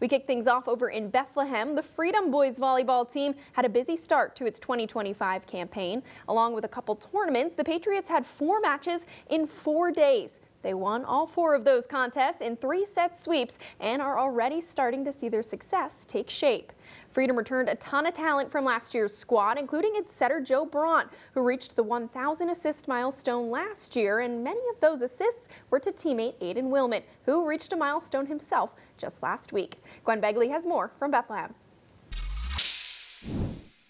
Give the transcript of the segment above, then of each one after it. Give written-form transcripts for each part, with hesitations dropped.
We kick things off over in Bethlehem. The Freedom Boys volleyball team had a busy start to its 2025 campaign. Along with a couple tournaments, the Patriots had 4 matches in 4 days. They won all 4 of those contests in 3-set sweeps and are already starting to see their success take shape. Freedom returned a ton of talent from last year's squad, including its setter Joe Braun, who reached the 1,000 assist milestone last year, and many of those assists were to teammate Aiden Willman, who reached a milestone himself just last week. Gwen Begley has more from Bethlehem.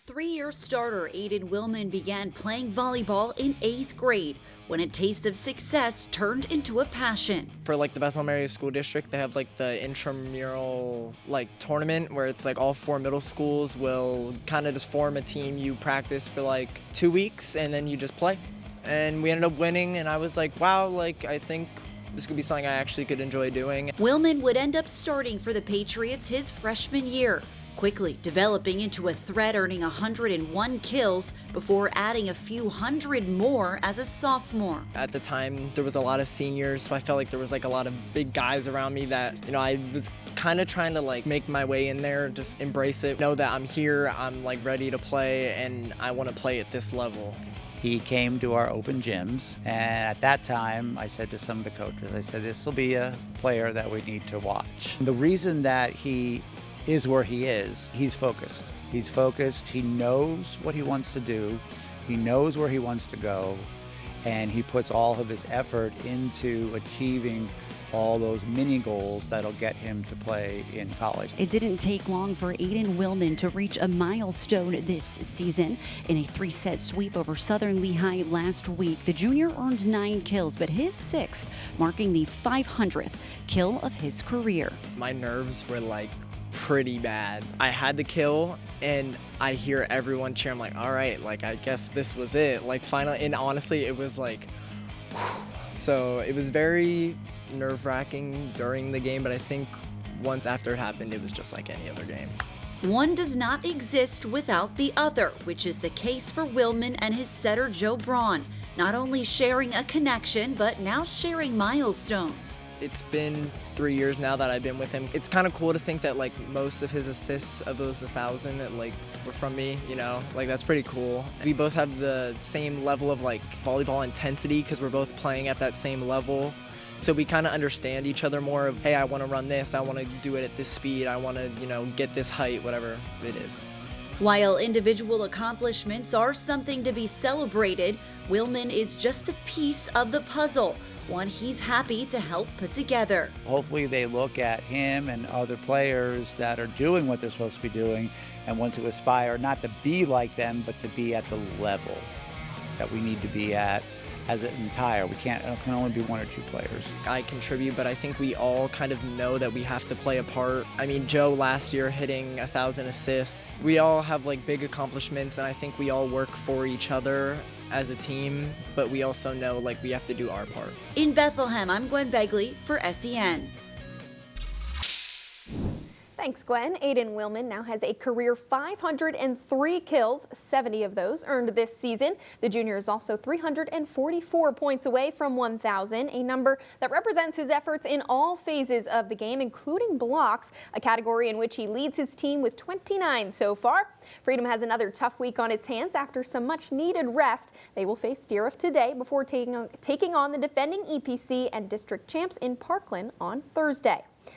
3-year starter Aiden Willman began playing volleyball in 8th grade when a taste of success turned into a passion. For the Bethlehem Area School District, they have the intramural tournament where it's all 4 middle schools will kind of just form a team. You practice for 2 weeks and then you just play. And we ended up winning, and I was wow, I think this could be something I actually could enjoy doing. Willman would end up starting for the Patriots his freshman year, quickly developing into a threat, earning 101 kills before adding a few hundred more as a sophomore. At the time, there was a lot of seniors, so I felt like there was a lot of big guys around me that, I was kind of trying to make my way in there, just embrace it, know that I'm here, I'm ready to play, and I want to play at this level. He came to our open gyms, and at that time, I said to some of the coaches, I said, this will be a player that we need to watch. The reason that he is where he is, he's focused. He's focused, he knows what he wants to do, he knows where he wants to go, and he puts all of his effort into achieving all those mini goals that'll get him to play in college. It didn't take long for Aiden Willman to reach a milestone this season. In a 3-set sweep over Southern Lehigh last week, the junior earned 9 kills, but his 6th, marking the 500th kill of his career. My nerves were pretty bad. I had the kill and I hear everyone cheer. I'm all right, I guess this was it. Finally, and honestly, it was whew. So it was very nerve-wracking during the game, but I think once after it happened, it was just like any other game. One does not exist without the other, which is the case for Willman and his setter Joe Braun. Not only sharing a connection, but now sharing milestones. It's been 3 years now that I've been with him. It's kind of cool to think that most of his assists of those 1,000 that were from me, that's pretty cool. We both have the same level of volleyball intensity because we're both playing at that same level. So we kind of understand each other more of, hey, I want to run this, I want to do it at this speed, I want to, get this height, whatever it is. While individual accomplishments are something to be celebrated, Willman is just a piece of the puzzle, one he's happy to help put together. Hopefully they look at him and other players that are doing what they're supposed to be doing and want to aspire not to be like them, but to be at the level that we need to be at as an entire. It can only be 1 or 2 players. I contribute, but I think we all kind of know that we have to play a part. I mean, Joe last year hitting 1,000 assists. We all have big accomplishments, and I think we all work for each other as a team, but we also know we have to do our part. In Bethlehem, I'm Gwen Begley for SEN. Thanks, Gwen. Aiden Willman now has a career 503 kills, 70 of those earned this season. The junior is also 344 points away from 1,000, a number that represents his efforts in all phases of the game, including blocks, a category in which he leads his team with 29 so far. Freedom has another tough week on its hands after some much-needed rest. They will face Deerfield today before taking on the defending EPC and district champs in Parkland on Thursday.